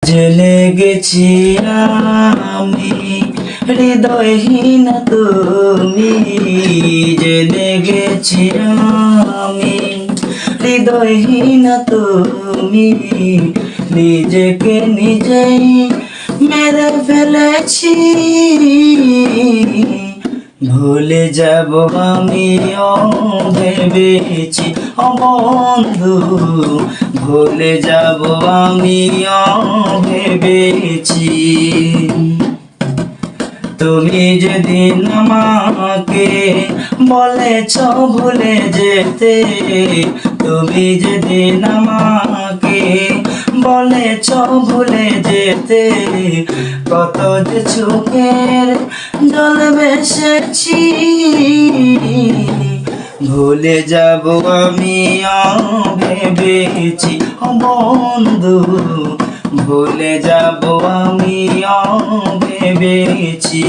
জেলে গেছি আমি হৃদয়হীন তুমি, জেলে গেছি আমি হৃদয়হীন তুমি, নিজেকে নিজেই মেরে ফেলেছি। ভুলে যাব আমিও ভেবেছি ও বন্ধু, ভুলে যাব আমিও ভেবেছি। তুমি যেদিন আমাকে বলেছ ভুলে যেতে, তুমি যেদিন আমাকে বলেছ ভুলে যেতে, কত যে চোখের জল ভেসেছি। ভুলে যাব আমিও ভেবেছি ও বন্ধু, ভুলে যাব আমিও ভেবেছি।